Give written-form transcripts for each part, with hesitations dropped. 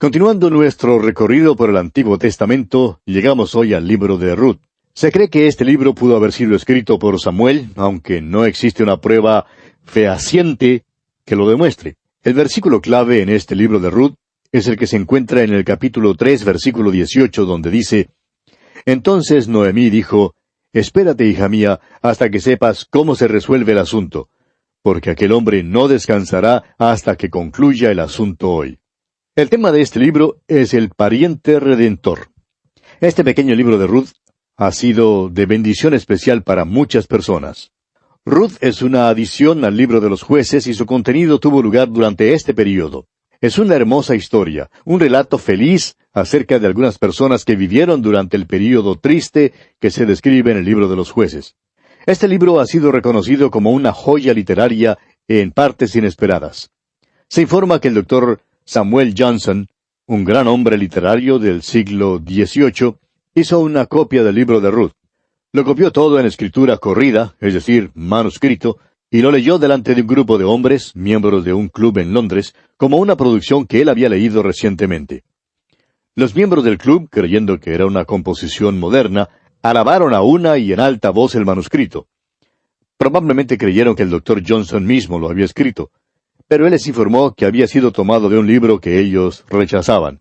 Continuando nuestro recorrido por el Antiguo Testamento, llegamos hoy al libro de Ruth. Se cree que este libro pudo haber sido escrito por Samuel, aunque no existe una prueba fehaciente que lo demuestre. El versículo clave en este libro de Ruth es el que se encuentra en el capítulo 3, versículo 18, donde dice: Entonces Noemí dijo: Espérate, hija mía, hasta que sepas cómo se resuelve el asunto, porque aquel hombre no descansará hasta que concluya el asunto hoy. El tema de este libro es el pariente redentor. Este pequeño libro de Ruth ha sido de bendición especial para muchas personas. Ruth es una adición al libro de los jueces y su contenido tuvo lugar durante este período. Es una hermosa historia, un relato feliz acerca de algunas personas que vivieron durante el período triste que se describe en el libro de los jueces. Este libro ha sido reconocido como una joya literaria en partes inesperadas. Se informa que el doctor Samuel Johnson, un gran hombre literario del siglo XVIII, hizo una copia del libro de Ruth. Lo copió todo en escritura corrida, es decir, manuscrito, y lo leyó delante de un grupo de hombres, miembros de un club en Londres, como una producción que él había leído recientemente. Los miembros del club, creyendo que era una composición moderna, alabaron a una y en alta voz el manuscrito. Probablemente creyeron que el doctor Johnson mismo lo había escrito, pero él les informó que había sido tomado de un libro que ellos rechazaban.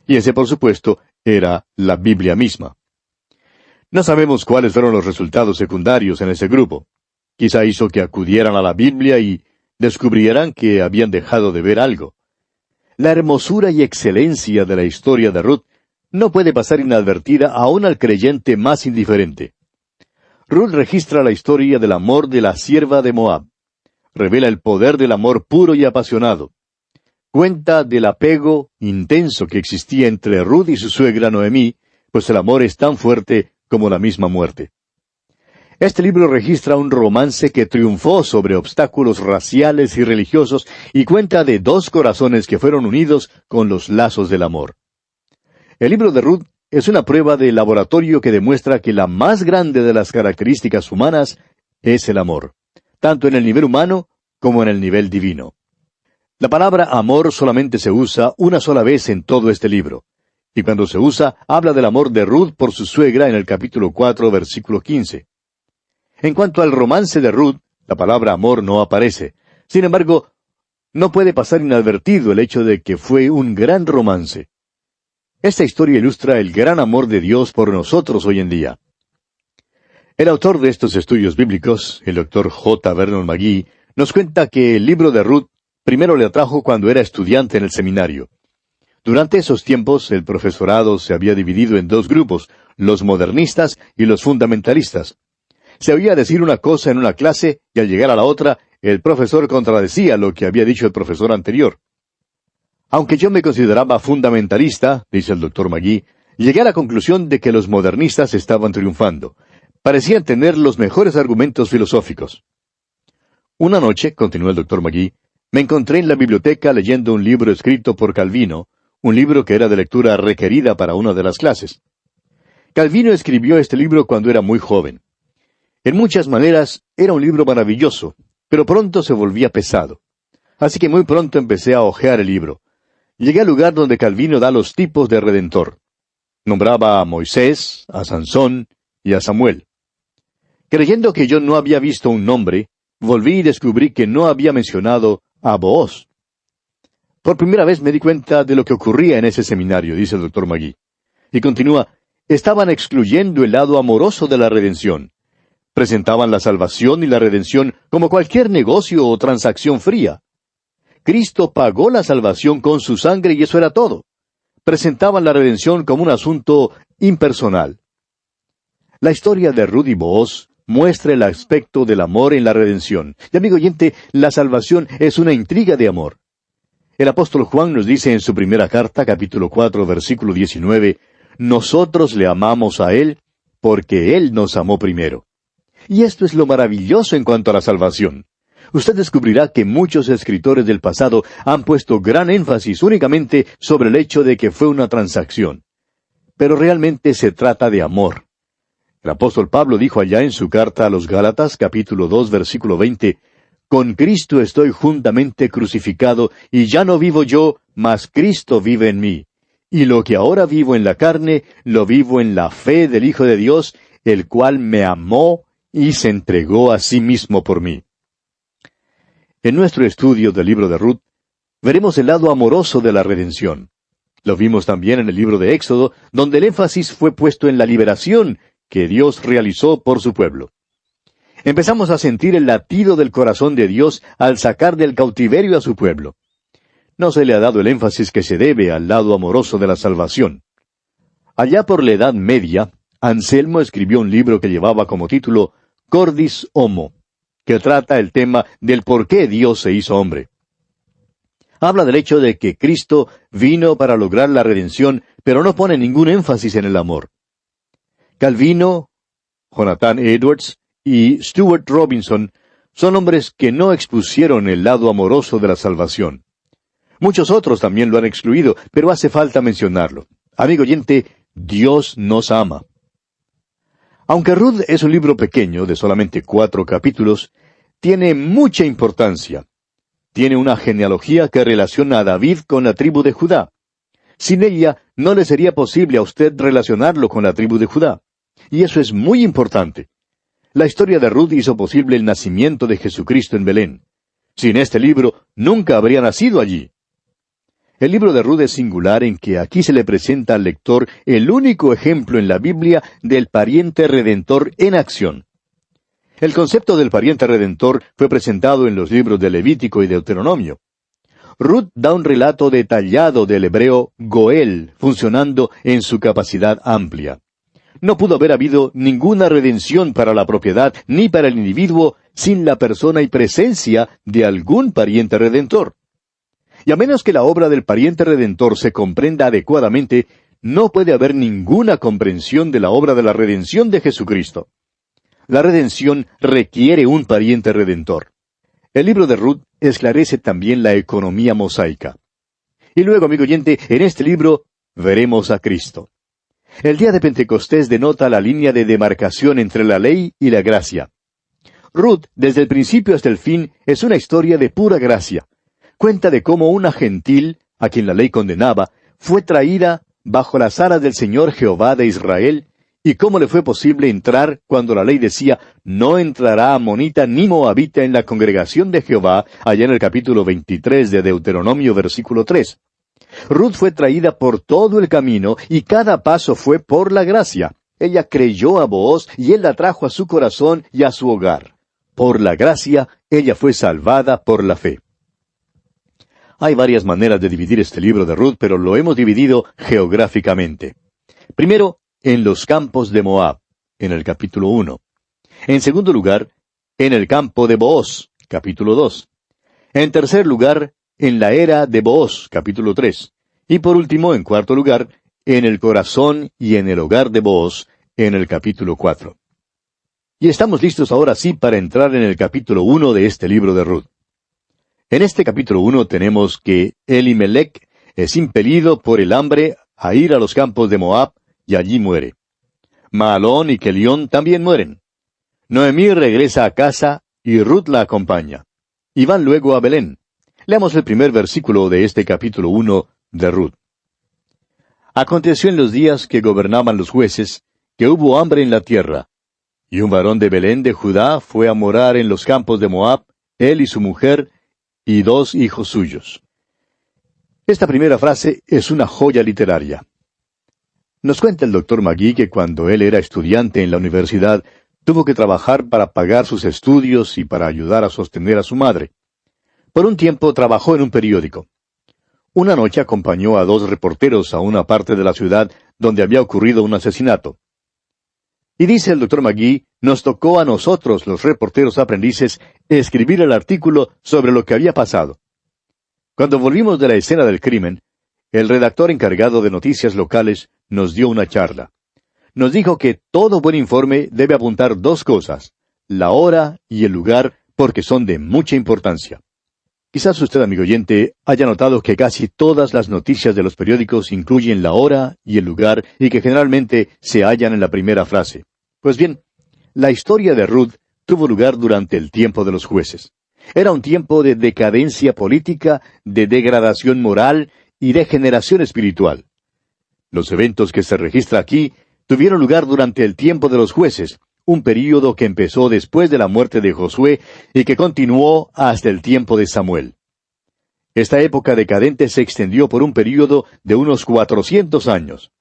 Y ese, por supuesto, era la Biblia misma. No sabemos cuáles fueron los resultados secundarios en ese grupo. Quizá hizo que acudieran a la Biblia y descubrieran que habían dejado de ver algo. La hermosura y excelencia de la historia de Ruth no puede pasar inadvertida aún al creyente más indiferente. Ruth registra la historia del amor de la sierva de Moab. Revela el poder del amor puro y apasionado. Cuenta del apego intenso que existía entre Ruth y su suegra Noemí, pues el amor es tan fuerte como la misma muerte. Este libro registra un romance que triunfó sobre obstáculos raciales y religiosos y cuenta de dos corazones que fueron unidos con los lazos del amor. El libro de Ruth es una prueba de laboratorio que demuestra que la más grande de las características humanas es el amor, tanto en el nivel humano como en el nivel divino. La palabra amor solamente se usa una sola vez en todo este libro, y cuando se usa, habla del amor de Ruth por su suegra en el capítulo 4, versículo 15. En cuanto al romance de Ruth, la palabra amor no aparece. Sin embargo, no puede pasar inadvertido el hecho de que fue un gran romance. Esta historia ilustra el gran amor de Dios por nosotros hoy en día. El autor de estos estudios bíblicos, el Dr. J. Vernon McGee, nos cuenta que el libro de Ruth primero le atrajo cuando era estudiante en el seminario. Durante esos tiempos, el profesorado se había dividido en dos grupos, los modernistas y los fundamentalistas. Se oía decir una cosa en una clase y al llegar a la otra, el profesor contradecía lo que había dicho el profesor anterior. Aunque yo me consideraba fundamentalista, dice el Dr. McGee, llegué a la conclusión de que los modernistas estaban triunfando. Parecían tener los mejores argumentos filosóficos. Una noche, continuó el Dr. McGee, me encontré en la biblioteca leyendo un libro escrito por Calvino, un libro que era de lectura requerida para una de las clases. Calvino escribió este libro cuando era muy joven. En muchas maneras era un libro maravilloso, pero pronto se volvía pesado. Así que muy pronto empecé a hojear el libro. Llegué al lugar donde Calvino da los tipos de Redentor. Nombraba a Moisés, a Sansón y a Samuel. Creyendo que yo no había visto un nombre, volví y descubrí que no había mencionado a Booz. Por primera vez me di cuenta de lo que ocurría en ese seminario, dice el Dr. McGee. Y continúa, estaban excluyendo el lado amoroso de la redención. Presentaban la salvación y la redención como cualquier negocio o transacción fría. Cristo pagó la salvación con su sangre y eso era todo. Presentaban la redención como un asunto impersonal. La historia de Ruth y Booz muestra el aspecto del amor en la redención. Y amigo oyente, la salvación es una intriga de amor. El apóstol Juan nos dice en su primera carta, capítulo 4, versículo 19, nosotros le amamos a Él porque Él nos amó primero. Y esto es lo maravilloso en cuanto a la salvación. Usted descubrirá que muchos escritores del pasado han puesto gran énfasis únicamente sobre el hecho de que fue una transacción. Pero realmente se trata de amor. El apóstol Pablo dijo allá en su carta a los Gálatas, capítulo 2, versículo 20, «Con Cristo estoy juntamente crucificado, y ya no vivo yo, mas Cristo vive en mí. Y lo que ahora vivo en la carne, lo vivo en la fe del Hijo de Dios, el cual me amó y se entregó a sí mismo por mí. En nuestro estudio del libro de Ruth, veremos el lado amoroso de la redención. Lo vimos también en el libro de Éxodo, donde el énfasis fue puesto en la liberación que Dios realizó por su pueblo. Empezamos a sentir el latido del corazón de Dios al sacar del cautiverio a su pueblo. No se le ha dado el énfasis que se debe al lado amoroso de la salvación. Allá por la Edad Media, Anselmo escribió un libro que llevaba como título Cordis Homo, que trata el tema del por qué Dios se hizo hombre. Habla del hecho de que Cristo vino para lograr la redención, pero no pone ningún énfasis en el amor. Calvino, Jonathan Edwards y Stuart Robinson son hombres que no expusieron el lado amoroso de la salvación. Muchos otros también lo han excluido, pero hace falta mencionarlo. Amigo oyente, Dios nos ama. Aunque Ruth es un libro pequeño, de solamente 4 capítulos, tiene mucha importancia. Tiene una genealogía que relaciona a David con la tribu de Judá. Sin ella, no le sería posible a usted relacionarlo con la tribu de Judá. Y eso es muy importante. La historia de Ruth hizo posible el nacimiento de Jesucristo en Belén. Sin este libro, nunca habría nacido allí. El libro de Ruth es singular en que aquí se le presenta al lector el único ejemplo en la Biblia del pariente redentor en acción. El concepto del pariente redentor fue presentado en los libros de Levítico y Deuteronomio. Ruth da un relato detallado del hebreo Goel, funcionando en su capacidad amplia. No pudo haber habido ninguna redención para la propiedad ni para el individuo sin la persona y presencia de algún pariente redentor. Y a menos que la obra del pariente redentor se comprenda adecuadamente, no puede haber ninguna comprensión de la obra de la redención de Jesucristo. La redención requiere un pariente redentor. El libro de Ruth esclarece también la economía mosaica. Y luego, amigo oyente, en este libro veremos a Cristo. El día de Pentecostés denota la línea de demarcación entre la ley y la gracia. Ruth, desde el principio hasta el fin, es una historia de pura gracia. Cuenta de cómo una gentil, a quien la ley condenaba, fue traída bajo las alas del Señor Jehová de Israel, y cómo le fue posible entrar cuando la ley decía, no entrará amonita ni moabita en la congregación de Jehová, allá en el capítulo 23 de Deuteronomio, versículo 3. Ruth fue traída por todo el camino, y cada paso fue por la gracia. Ella creyó a Booz, y él la trajo a su corazón y a su hogar. Por la gracia, ella fue salvada por la fe. Hay varias maneras de dividir este libro de Ruth, pero lo hemos dividido geográficamente. Primero, en los campos de Moab, en el capítulo 1. En segundo lugar, en el campo de Booz, capítulo 2. En tercer lugar, en la era de Booz, capítulo 3. Y por último, en cuarto lugar, en el corazón y en el hogar de Booz, en el capítulo 4. Y estamos listos ahora sí para entrar en el capítulo 1 de este libro de Ruth. En este capítulo 1 tenemos que Elimelech es impelido por el hambre a ir a los campos de Moab, y allí muere. Mahalón y Kelión también mueren. Noemí regresa a casa, y Ruth la acompaña. Y van luego a Belén. Leamos el primer versículo de este capítulo 1 de Ruth. Aconteció en los días que gobernaban los jueces, que hubo hambre en la tierra. Y un varón de Belén de Judá fue a morar en los campos de Moab, él y su mujer, y 2 hijos suyos. Esta primera frase es una joya literaria. Nos cuenta el Dr. McGee que cuando él era estudiante en la universidad, tuvo que trabajar para pagar sus estudios y para ayudar a sostener a su madre. Por un tiempo trabajó en un periódico. Una noche acompañó a 2 reporteros a una parte de la ciudad donde había ocurrido un asesinato. Y dice el Dr. McGee, nos tocó a nosotros, los reporteros aprendices, escribir el artículo sobre lo que había pasado. Cuando volvimos de la escena del crimen, el redactor encargado de noticias locales nos dio una charla. Nos dijo que todo buen informe debe apuntar 2 cosas, la hora y el lugar, porque son de mucha importancia. Quizás usted, amigo oyente, haya notado que casi todas las noticias de los periódicos incluyen la hora y el lugar y que generalmente se hallan en la primera frase. Pues bien, la historia de Ruth tuvo lugar durante el tiempo de los jueces. Era un tiempo de decadencia política, de degradación moral y degeneración espiritual. Los eventos que se registra aquí tuvieron lugar durante el tiempo de los jueces, un período que empezó después de la muerte de Josué y que continuó hasta el tiempo de Samuel. Esta época decadente se extendió por un período de unos 400 años.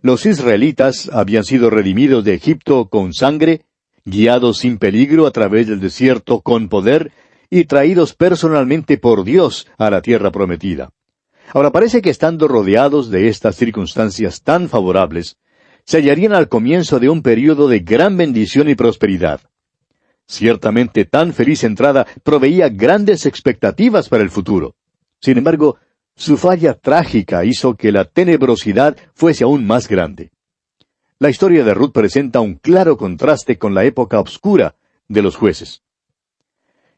Los israelitas habían sido redimidos de Egipto con sangre, guiados sin peligro a través del desierto con poder y traídos personalmente por Dios a la tierra prometida. Ahora parece que estando rodeados de estas circunstancias tan favorables, se hallarían al comienzo de un período de gran bendición y prosperidad. Ciertamente tan feliz entrada proveía grandes expectativas para el futuro. Sin embargo, su falla trágica hizo que la tenebrosidad fuese aún más grande. La historia de Ruth presenta un claro contraste con la época oscura de los jueces.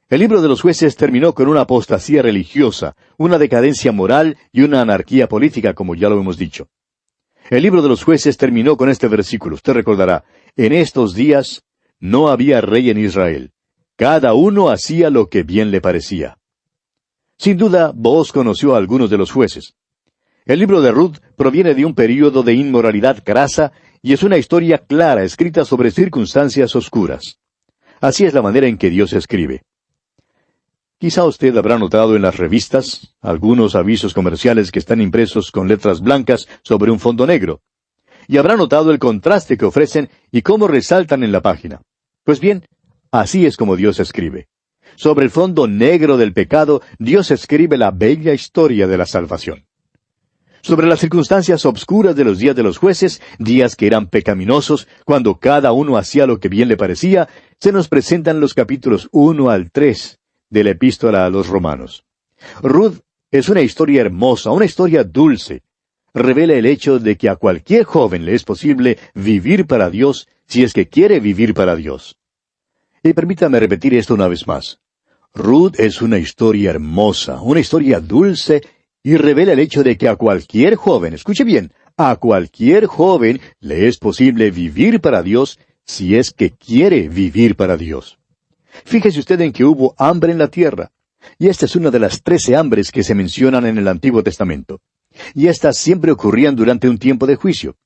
El libro de los jueces terminó con una apostasía religiosa, una decadencia moral y una anarquía política, como ya lo hemos dicho. El libro de los jueces terminó con este versículo. Usted recordará, en estos días no había rey en Israel. Cada uno hacía lo que bien le parecía. Sin duda, Booz conoció a algunos de los jueces. El libro de Ruth proviene de un período de inmoralidad grasa y es una historia clara escrita sobre circunstancias oscuras. Así es la manera en que Dios escribe. Quizá usted habrá notado en las revistas algunos avisos comerciales que están impresos con letras blancas sobre un fondo negro. Y habrá notado el contraste que ofrecen y cómo resaltan en la página. Pues bien, así es como Dios escribe. Sobre el fondo negro del pecado, Dios escribe la bella historia de la salvación. Sobre las circunstancias obscuras de los días de los jueces, días que eran pecaminosos, cuando cada uno hacía lo que bien le parecía, se nos presentan los capítulos 1 al 3 de la epístola a los Romanos. Ruth es una historia hermosa, una historia dulce. Revela el hecho de que a cualquier joven le es posible vivir para Dios si es que quiere vivir para Dios. Y permítame repetir esto una vez más. Ruth es una historia hermosa, una historia dulce, y revela el hecho de que a cualquier joven, escuche bien, a cualquier joven le es posible vivir para Dios si es que quiere vivir para Dios. Fíjese usted en que hubo hambre en la tierra, y esta es una de las 13 hambres que se mencionan en el Antiguo Testamento. Y estas siempre ocurrían durante un tiempo de juicio.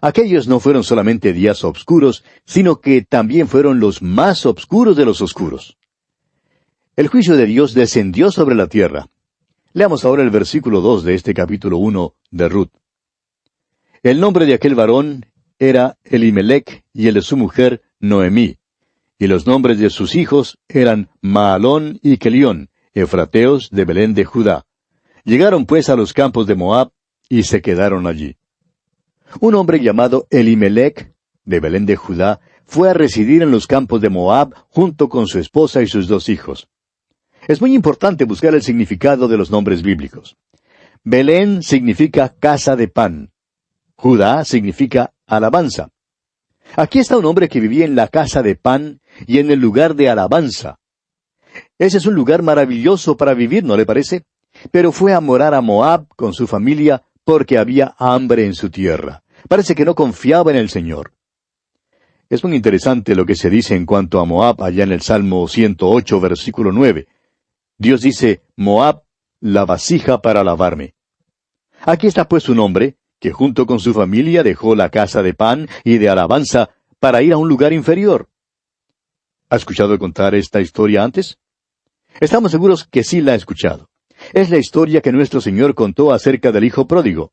Aquellos no fueron solamente días oscuros, sino que también fueron los más oscuros de los oscuros. El juicio de Dios descendió sobre la tierra. Leamos ahora el versículo 2 de este capítulo 1 de Ruth. El nombre de aquel varón era Elimelech y el de su mujer Noemí. Y los nombres de sus hijos eran Maalón y Kelión, efrateos de Belén de Judá. Llegaron pues a los campos de Moab y se quedaron allí. Un hombre llamado Elimelech, de Belén de Judá, fue a residir en los campos de Moab junto con su esposa y sus 2 hijos. Es muy importante buscar el significado de los nombres bíblicos. Belén significa casa de pan. Judá significa alabanza. Aquí está un hombre que vivía en la casa de pan y en el lugar de alabanza. Ese es un lugar maravilloso para vivir, ¿no le parece? Pero fue a morar a Moab con su familia porque había hambre en su tierra. Parece que no confiaba en el Señor. Es muy interesante lo que se dice en cuanto a Moab allá en el Salmo 108, versículo 9. Dios dice, Moab, la vasija para lavarme. Aquí está pues un hombre que junto con su familia dejó la casa de pan y de alabanza para ir a un lugar inferior. ¿Ha escuchado contar esta historia antes? Estamos seguros que sí la ha escuchado. Es la historia que nuestro Señor contó acerca del hijo pródigo.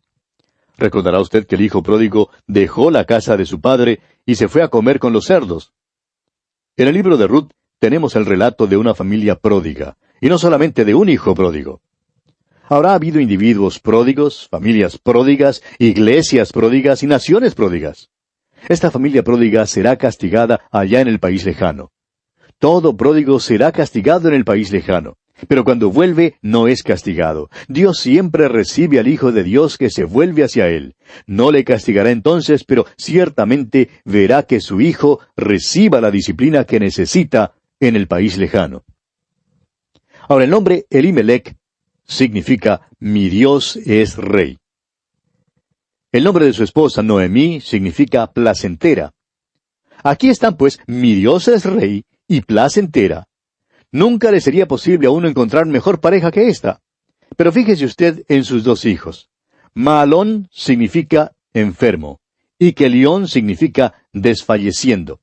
Recordará usted que el hijo pródigo dejó la casa de su padre y se fue a comer con los cerdos. En el libro de Ruth tenemos el relato de una familia pródiga, y no solamente de un hijo pródigo. Habrá habido individuos pródigos, familias pródigas, iglesias pródigas y naciones pródigas. Esta familia pródiga será castigada allá en el país lejano. Todo pródigo será castigado en el país lejano. Pero cuando vuelve, no es castigado. Dios siempre recibe al Hijo de Dios que se vuelve hacia Él. No le castigará entonces, pero ciertamente verá que su Hijo reciba la disciplina que necesita en el país lejano. Ahora, el nombre Elimelech significa mi Dios es rey. El nombre de su esposa Noemí significa placentera. Aquí están pues mi Dios es rey y placentera. Nunca le sería posible a uno encontrar mejor pareja que esta. Pero fíjese usted en sus dos hijos. Mahalón significa enfermo, y Kelión significa desfalleciendo.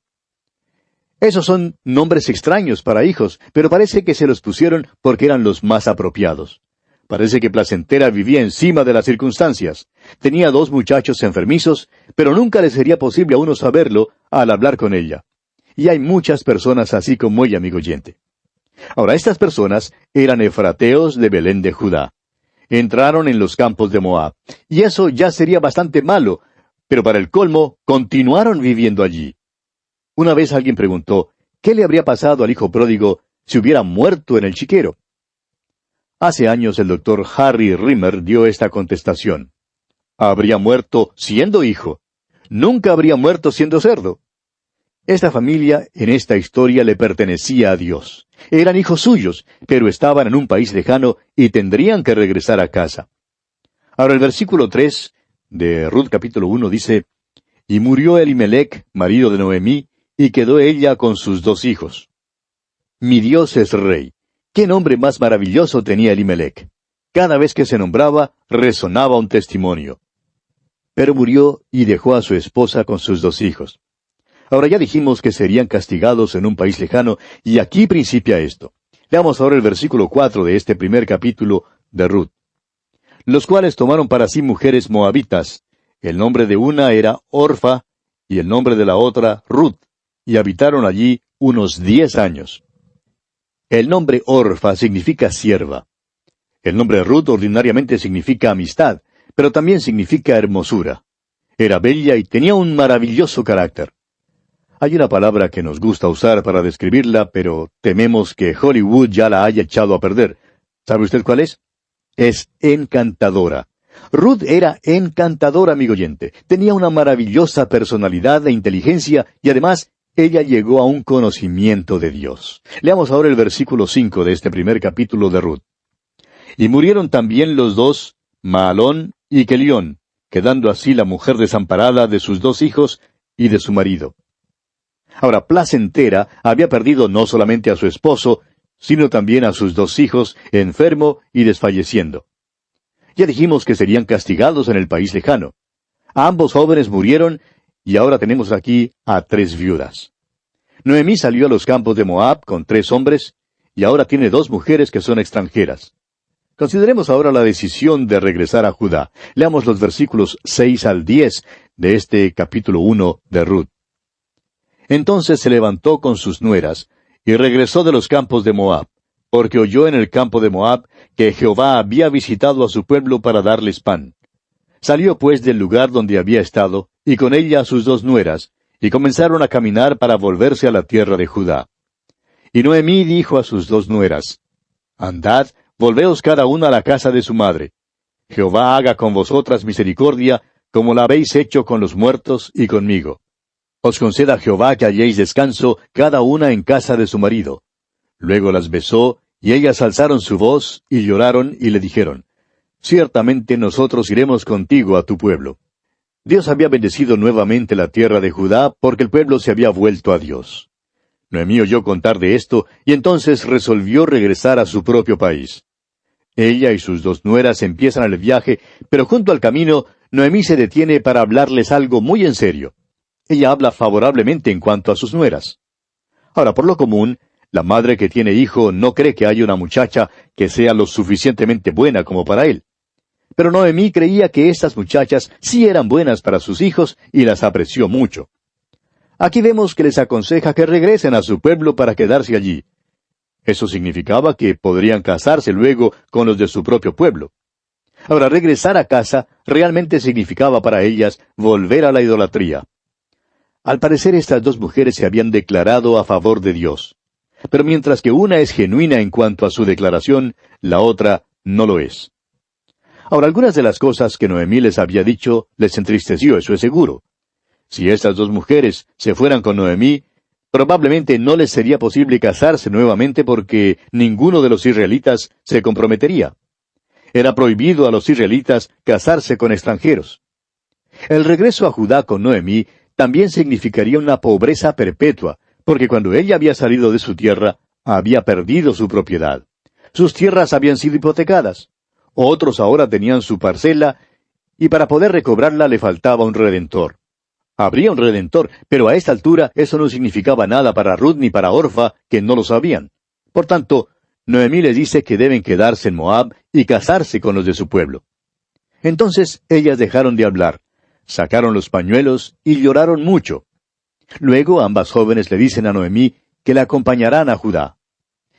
Esos son nombres extraños para hijos, pero parece que se los pusieron porque eran los más apropiados. Parece que Placentera vivía encima de las circunstancias. Tenía dos muchachos enfermizos, pero nunca le sería posible a uno saberlo al hablar con ella. Y hay muchas personas así como ella, amigo oyente. Ahora, estas personas eran efrateos de Belén de Judá. Entraron en los campos de Moab, y eso ya sería bastante malo, pero para el colmo, continuaron viviendo allí. Una vez alguien preguntó, ¿qué le habría pasado al hijo pródigo si hubiera muerto en el chiquero? Hace años el doctor Harry Rimmer dio esta contestación. Habría muerto siendo hijo. Nunca habría muerto siendo cerdo. Esta familia en esta historia le pertenecía a Dios. Eran hijos suyos, pero estaban en un país lejano y tendrían que regresar a casa. Ahora el versículo 3 de Ruth capítulo 1 dice, «Y murió Elimelech, marido de Noemí, y quedó ella con sus dos hijos». Mi Dios es rey. ¿Qué nombre más maravilloso tenía Elimelech? Cada vez que se nombraba, resonaba un testimonio. Pero murió y dejó a su esposa con sus dos hijos. Ahora ya dijimos que serían castigados en un país lejano, y aquí principia esto. Leamos ahora el versículo 4 de este primer capítulo de Ruth. Los cuales tomaron para sí mujeres moabitas. El nombre de una era Orfa, y el nombre de la otra Ruth, y habitaron allí unos 10 años. El nombre Orfa significa sierva. El nombre Ruth ordinariamente significa amistad, pero también significa hermosura. Era bella y tenía un maravilloso carácter. Hay una palabra que nos gusta usar para describirla, pero tememos que Hollywood ya la haya echado a perder. ¿Sabe usted cuál es? Es encantadora. Ruth era encantadora, amigo oyente. Tenía una maravillosa personalidad e inteligencia, y además ella llegó a un conocimiento de Dios. Leamos ahora el versículo 5 de este primer capítulo de Ruth. Y murieron también los dos, Mahalón y Kelión, quedando así la mujer desamparada de sus dos hijos y de su marido. Ahora, Placentera había perdido no solamente a su esposo, sino también a sus dos hijos, enfermo y desfalleciendo. Ya dijimos que serían castigados en el país lejano. Ambos jóvenes murieron, y ahora tenemos aquí a 3 viudas. Noemí salió a los campos de Moab con 3 hombres, y ahora tiene 2 mujeres que son extranjeras. Consideremos ahora la decisión de regresar a Judá. Leamos los versículos 6 al 10 de este capítulo 1 de Ruth. Entonces se levantó con sus nueras, y regresó de los campos de Moab, porque oyó en el campo de Moab que Jehová había visitado a su pueblo para darles pan. Salió pues del lugar donde había estado, y con ella sus 2 nueras, y comenzaron a caminar para volverse a la tierra de Judá. Y Noemí dijo a sus 2 nueras, Andad, volveos cada una a la casa de su madre. Jehová haga con vosotras misericordia, como la habéis hecho con los muertos y conmigo. Os conceda Jehová que halléis descanso, cada una en casa de su marido. Luego las besó, y ellas alzaron su voz, y lloraron, y le dijeron, Ciertamente nosotros iremos contigo a tu pueblo. Dios había bendecido nuevamente la tierra de Judá, porque el pueblo se había vuelto a Dios. Noemí oyó contar de esto, y entonces resolvió regresar a su propio país. Ella y sus 2 nueras empiezan el viaje, pero junto al camino, Noemí se detiene para hablarles algo muy en serio. Ella habla favorablemente en cuanto a sus nueras. Ahora, por lo común, la madre que tiene hijo no cree que haya una muchacha que sea lo suficientemente buena como para él. Pero Noemí creía que estas muchachas sí eran buenas para sus hijos y las apreció mucho. Aquí vemos que les aconseja que regresen a su pueblo para quedarse allí. Eso significaba que podrían casarse luego con los de su propio pueblo. Ahora, regresar a casa realmente significaba para ellas volver a la idolatría. Al parecer estas 2 mujeres se habían declarado a favor de Dios. Pero mientras que una es genuina en cuanto a su declaración, la otra no lo es. Ahora, algunas de las cosas que Noemí les había dicho les entristeció, eso es seguro. Si estas 2 mujeres se fueran con Noemí, probablemente no les sería posible casarse nuevamente porque ninguno de los israelitas se comprometería. Era prohibido a los israelitas casarse con extranjeros. El regreso a Judá con Noemí también significaría una pobreza perpetua, porque cuando ella había salido de su tierra, había perdido su propiedad. Sus tierras habían sido hipotecadas. Otros ahora tenían su parcela, y para poder recobrarla le faltaba un redentor. Habría un redentor, pero a esta altura eso no significaba nada para Ruth ni para Orfa, que no lo sabían. Por tanto, Noemí les dice que deben quedarse en Moab y casarse con los de su pueblo. Entonces ellas dejaron de hablar, sacaron los pañuelos y lloraron mucho. Luego ambas jóvenes le dicen a Noemí que la acompañarán a Judá.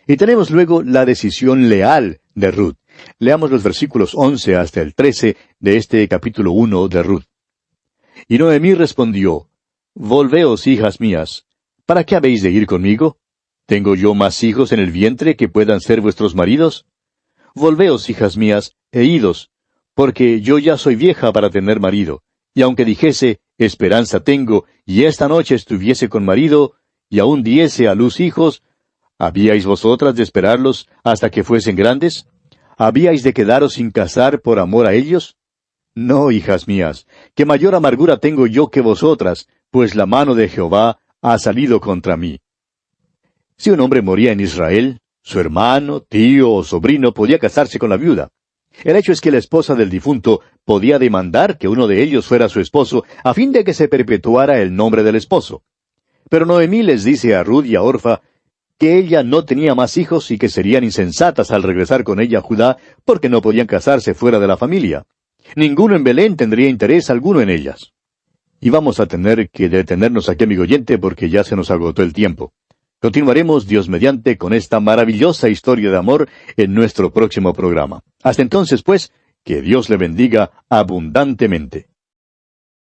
Y tenemos luego la decisión leal de Ruth. Leamos los versículos 11 hasta el 13 de este capítulo 1 de Ruth. Y Noemí respondió, Volveos, hijas mías, ¿para qué habéis de ir conmigo? ¿Tengo yo más hijos en el vientre que puedan ser vuestros maridos? Volveos, hijas mías, e idos, porque yo ya soy vieja para tener marido, y aunque dijese, esperanza tengo, y esta noche estuviese con marido, y aún diese a luz hijos, ¿habíais vosotras de esperarlos hasta que fuesen grandes? ¿Habíais de quedaros sin casar por amor a ellos? No, hijas mías, que mayor amargura tengo yo que vosotras, pues la mano de Jehová ha salido contra mí. Si un hombre moría en Israel, su hermano, tío o sobrino podía casarse con la viuda. El hecho es que la esposa del difunto podía demandar que uno de ellos fuera su esposo, a fin de que se perpetuara el nombre del esposo. Pero Noemí les dice a Ruth y a Orfa que ella no tenía más hijos y que serían insensatas al regresar con ella a Judá, porque no podían casarse fuera de la familia. Ninguno en Belén tendría interés alguno en ellas. Y vamos a tener que detenernos aquí, amigo oyente, porque ya se nos agotó el tiempo. Continuaremos, Dios mediante, con esta maravillosa historia de amor en nuestro próximo programa. Hasta entonces, pues, que Dios le bendiga abundantemente.